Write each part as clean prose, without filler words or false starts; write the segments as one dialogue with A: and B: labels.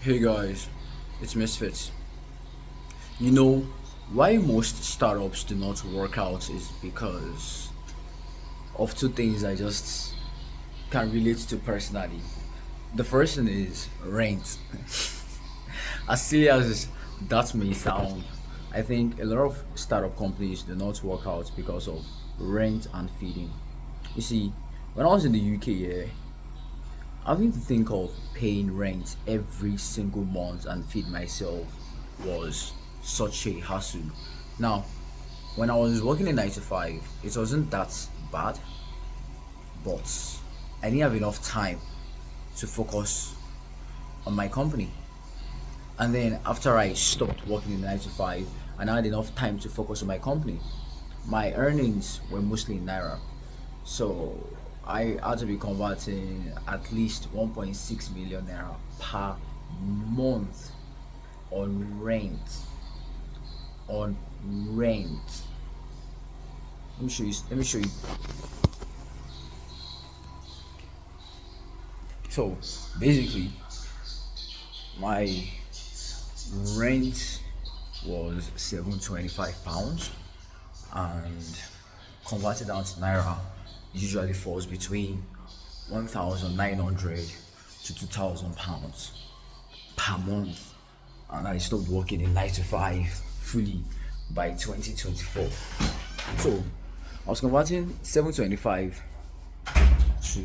A: Hey guys, it's Misfits. You know, why most startups do not work out is because of two things I just can relate to personally. The first thing is rent. As silly as that may sound, I think a lot of startup companies do not work out because of rent and feeding. You see, when I was in the UK, yeah, having to think of paying rent every single month and feed myself was such a hassle. Now, when I was working in 9 to 5, it wasn't that bad, but I didn't have enough time to focus on my company. And then after I stopped working in 9 to 5 and I had enough time to focus on my company, my earnings were mostly in Naira. So I had to be converting at least 1.6 million Naira per month on rent. On rent. Let me show you. Let me show you. So basically, my rent was £725, and converted down to naira usually falls between 1,900 to £2,000 per month. And I stopped working in 9 to 5 fully by 2024. So I was converting 725 to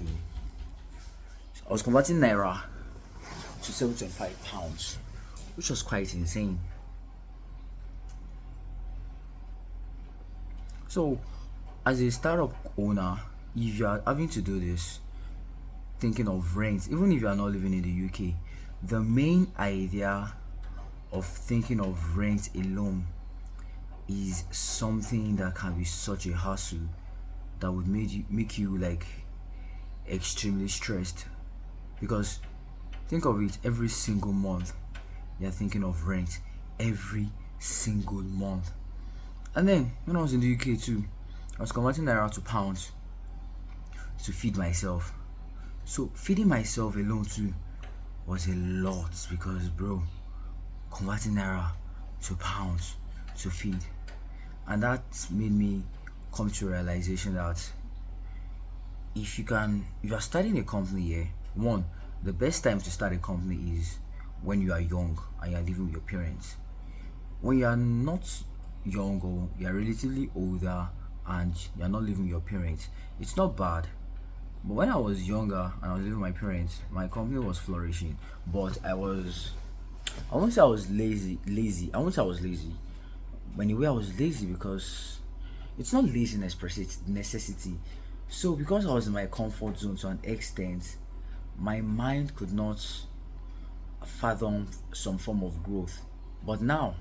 A: I was converting naira to £725, which was quite insane. So, as a startup owner, if you are having to do this, thinking of rent, even if you are not living in the UK, the main idea of thinking of rent alone is something that can be such a hassle that would make you like extremely stressed. Because think of it, every single month you're thinking of rent, every single month. And then when I was in the UK too, I was converting naira to pounds to feed myself. So feeding myself alone too was a lot, because bro, converting naira to pounds to feed. And that made me come to a realization that if you're starting a company here, one, the best time to start a company is when you are young and you're living with your parents. When you are not young, or you're relatively older and you're not living with your parents, it's not bad. But when I was younger and I was living with my parents, my company was flourishing. But I won't say I was lazy. I won't say I was lazy. But in a way, I was lazy because it's not laziness per se, it's necessity. So because I was in my comfort zone to an extent, my mind could not fathom some form of growth. But now,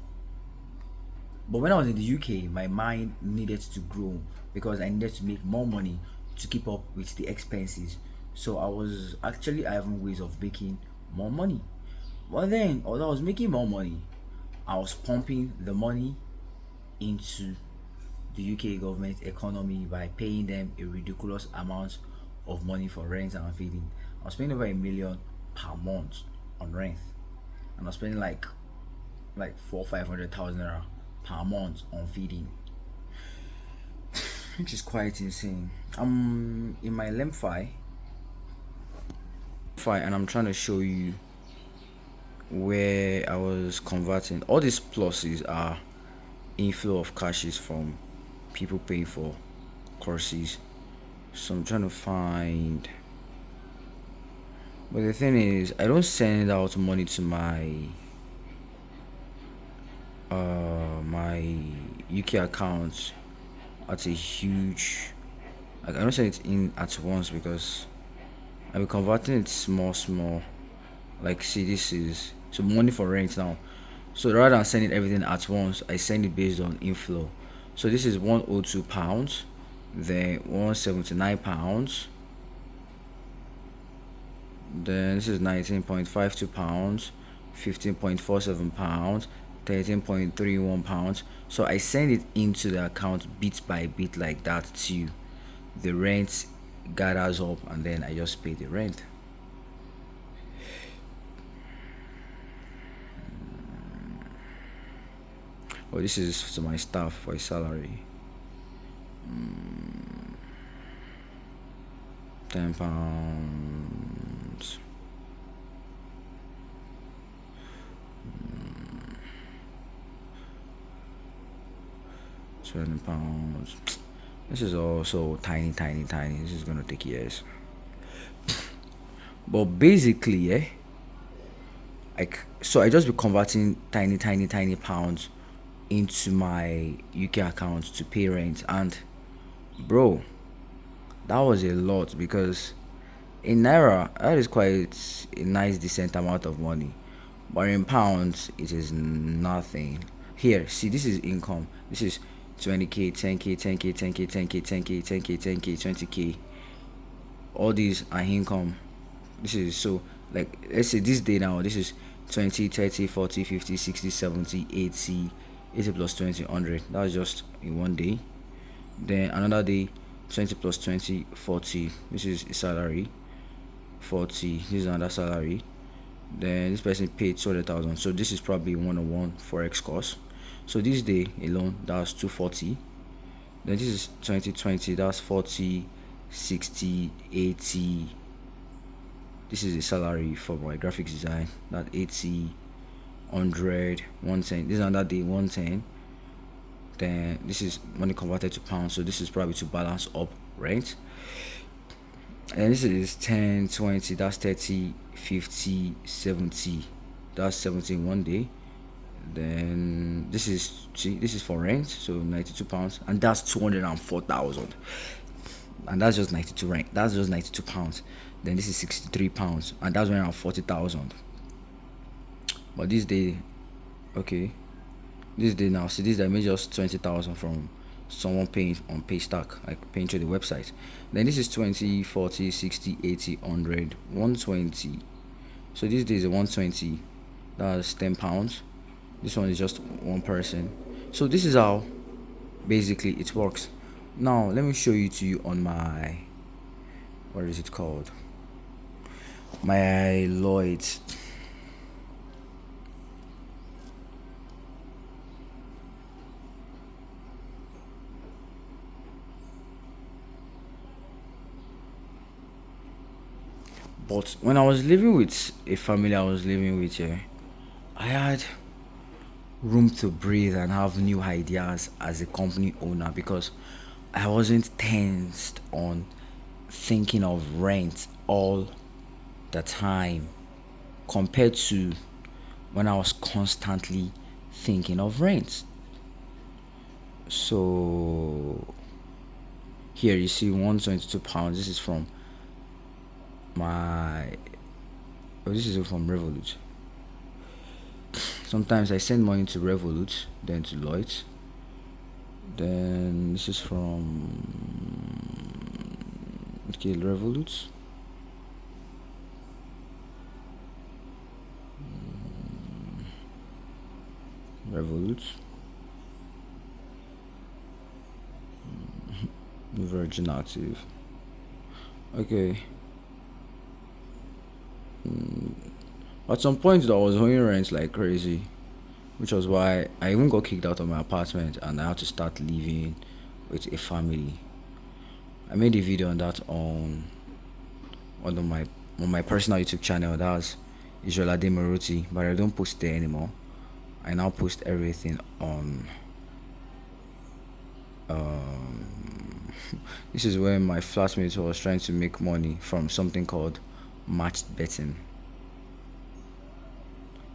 A: but when I was in the UK, my mind needed to grow because I needed to make more money to keep up with the expenses. So I was actually having ways of making more money. But then, although I was making more money, I was pumping the money into the UK government economy by paying them a ridiculous amount of money for rent and feeding. I was paying over a million per month on rent, and I was spending like 400,000 500,000 naira per month on feeding, which is quite insane. I'm in my Lemfi, and I'm trying to show you where I was converting. All these pluses are inflow of cashes from people paying for courses. So I'm trying to find. But the thing is, I don't send out money to my UK account at a huge, like I don't send it in at once because I'll be converting it small. Like, see, this is so money for rent now. So rather than sending everything at once, I send it based on inflow. So this is £102, then £179, then this is £19.52, £15.47, £13.31. So I send it into the account bit by bit like that too. The rent gathers up and then I just pay the rent. Oh, this is to my staff for a salary. £10. 20 pounds. This is also tiny. This is gonna take years. But basically, yeah, like, so I just be converting tiny pounds into my UK account to pay rent, and bro, that was a lot, because in naira that is quite a nice decent amount of money, but in pounds it is nothing. Here, see, this is income. This is 20k, 10k, 10k, 10k, 10k, 10k, 10k, 10k, 20k. All these are income. This is, so, like, let's say this day now, this is 20, 30, 40, 50, 60, 70, 80, 80 plus 20, 100. That's just in one day. Then another day, 20 plus 20, 40. This is a salary. 40. This is another salary. Then this person paid 200,000. So this is probably 101 forex course. So this day alone, that's 240. Then this is 2020. That's 40, 60, 80. This is a salary for my graphics design. That 80, 100, 110. This is another day, 110. Then this is money converted to pounds, so this is probably to balance up rent. And this is 10, 20, that's 30, 50, 70. That's 70 in one day. Then this is, see, this is for rent, so 92 pounds, and that's 204,000. And that's just 92 rent. That's just 92 pounds. Then this is 63 pounds, and that's around 40,000. But this day, okay, this day now, see, this day I made just 20,000 from someone paying on Paystack, like paying through the website. Then this is 20, 40, 60, 80, 100, 120. So this day is a 120. That's 10 pounds. This one is just one person. So this is how basically it works. Now let me show you to you on my, what is it called, my Lloyds. But when I was living with a family I was living with here, I had room to breathe and have new ideas as a company owner, because I wasn't tensed on thinking of rent all the time, compared to when I was constantly thinking of rent. So here you see 122 pounds. This is from my, oh, this is from Revolut. Sometimes I send money to Revolut, then to Lloyds. Then this is from, okay, Revolut. Revolut. Virgin Active. Okay. At some point I was owing rent like crazy, which was why I even got kicked out of my apartment and I had to start living with a family. I made a video on that on my personal YouTube channel. That's Israel Maruti, but I don't post there anymore. I now post everything on this is where my flatmate was trying to make money from something called matched betting.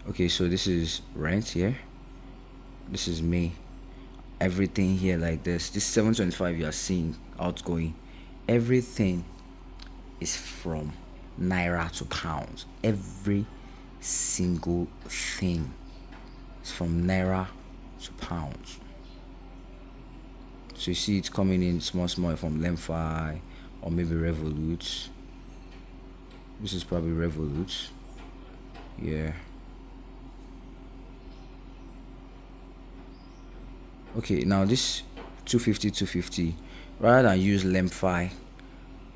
A: Okay, so this is rent here. This is me. Everything here like this. This 725 you are seeing outgoing. Everything is from naira to pounds. Every single thing is from naira to pounds. So you see it's coming in small from Lemfi or maybe Revolut. This is probably Revolut. Yeah. Okay, now this 250, rather than use Lemfi,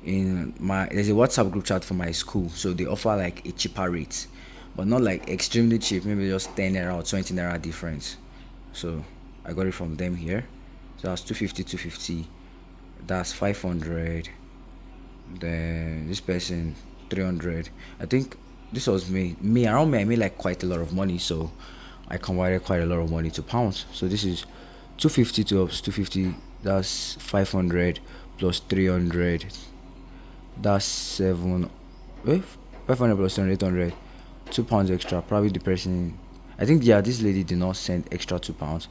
A: in my, there's a WhatsApp group chat for my school, so they offer like a cheaper rate, but not like extremely cheap, maybe just 10 naira or 20 naira difference. So I got it from them here. So that's 250, 250. That's 500. Then this person 300. I think this was me around me. I made like quite a lot of money, so I converted quite a lot of money to pounds. So this is 250 to ups 250. That's 500 plus 300. That's seven. Eh? 500 plus 800. £2 extra. Probably the person. I think yeah, this lady did not send extra £2.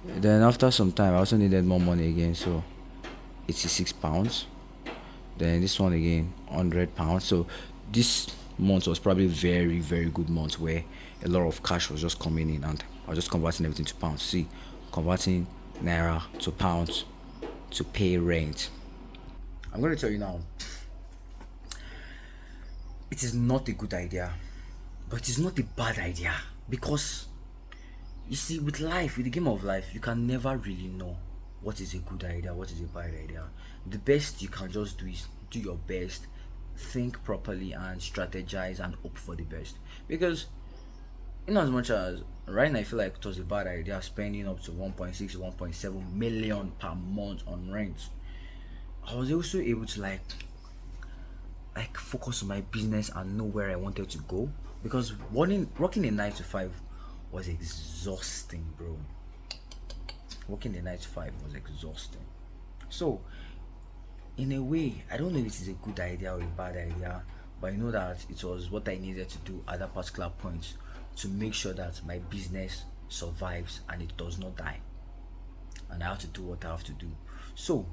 A: Then after some time, I also needed more money again, so £86. Then this one again, £100. So this month was probably very very good month where a lot of cash was just coming in, and I was just converting everything to pounds. See, converting naira to pounds to pay rent. I'm going to tell you now, it is not a good idea, but it is not a bad idea, because you see, with life, with the game of life, you can never really know what is a good idea, what is a bad idea. The best you can just do is do your best, think properly, and strategize and hope for the best. Because, in as much as right now I feel like it was a bad idea spending up to 1.6 1.7 million per month on rent, I was also able to like focus on my business and know where I wanted to go, because working a 9 to 5 was exhausting, bro. Working a 9 to 5 was exhausting. So in a way, I don't know if it is a good idea or a bad idea, but I know that it was what I needed to do at that particular point to make sure that my business survives and it does not die, and I have to do what I have to do. So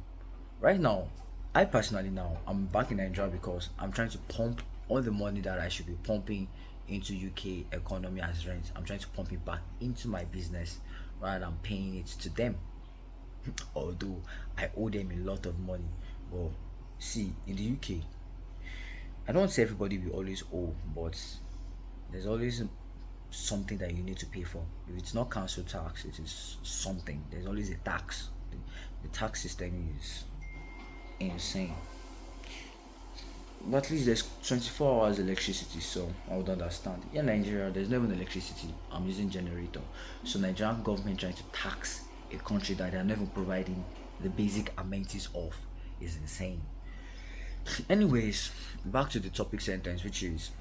A: right now, I personally, now I'm back in Nigeria because I'm trying to pump all the money that I should be pumping into UK economy as rent. I'm trying to pump it back into my business rather than paying it to them. Although I owe them a lot of money. But see, in the UK, I don't say everybody will always owe, but there's always something that you need to pay for. If it's not council tax, it is something. There's always a tax. The tax system is insane. But at least there's 24 hours electricity, so I would understand. Yeah, Nigeria, there's no even electricity. I'm using generator. So Nigerian government trying to tax a country that they're never providing the basic amenities of is insane. Anyways, back to the topic sentence, which is,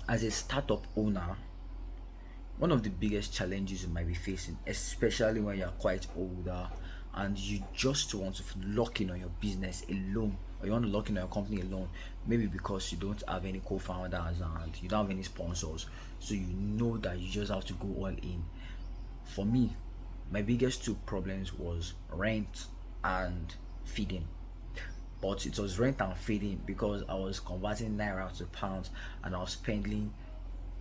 A: as a startup owner, one of the biggest challenges you might be facing, especially when you're quite older and you just want to lock in on your business alone, or you want to lock in on your company alone, maybe because you don't have any co-founders and you don't have any sponsors, so you know that you just have to go all in. For me, my biggest two problems was rent and feeding. But it was rent and feeding because I was converting naira to pounds, and I was spending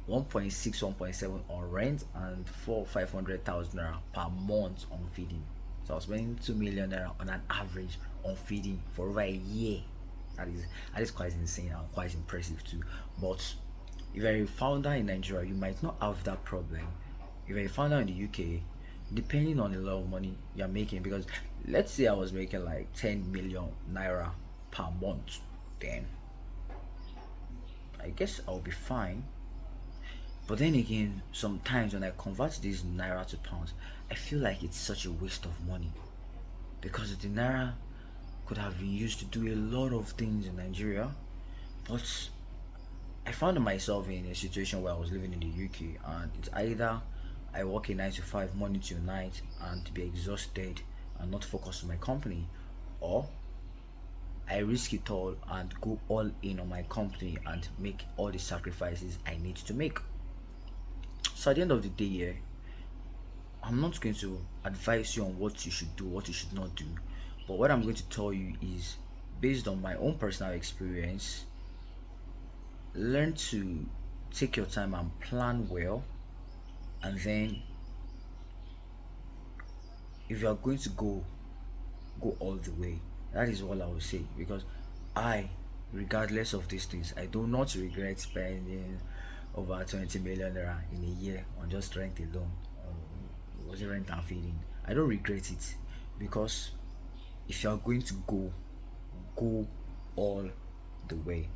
A: 1.6 1.7 on rent and 500,000 naira per month on feeding. So I was spending 2 million naira on an average on feeding for over a year. That is quite insane and quite impressive too. But if you're a founder in Nigeria, you might not have that problem. If you're a founder in the UK, depending on the lot of money you're making, because let's say I was making like 10 million naira per month, then I guess I'll be fine. But then again, sometimes when I convert this naira to pounds, I feel like it's such a waste of money, because the naira could have been used to do a lot of things in Nigeria. But I found myself in a situation where I was living in the UK, and it's either I work a 9 to 5 morning to night and be exhausted and not focus on my company, or I risk it all and go all in on my company and make all the sacrifices I need to make. So at the end of the day, yeah, I'm not going to advise you on what you should do, what you should not do. But what I'm going to tell you is, based on my own personal experience, learn to take your time and plan well. And then if you are going to go all the way. That is all I will say, because I, regardless of these things, I do not regret spending over 20 million naira in a year on just rent alone. Was it rent and feeding? I don't regret it, because if you are going to go all the way.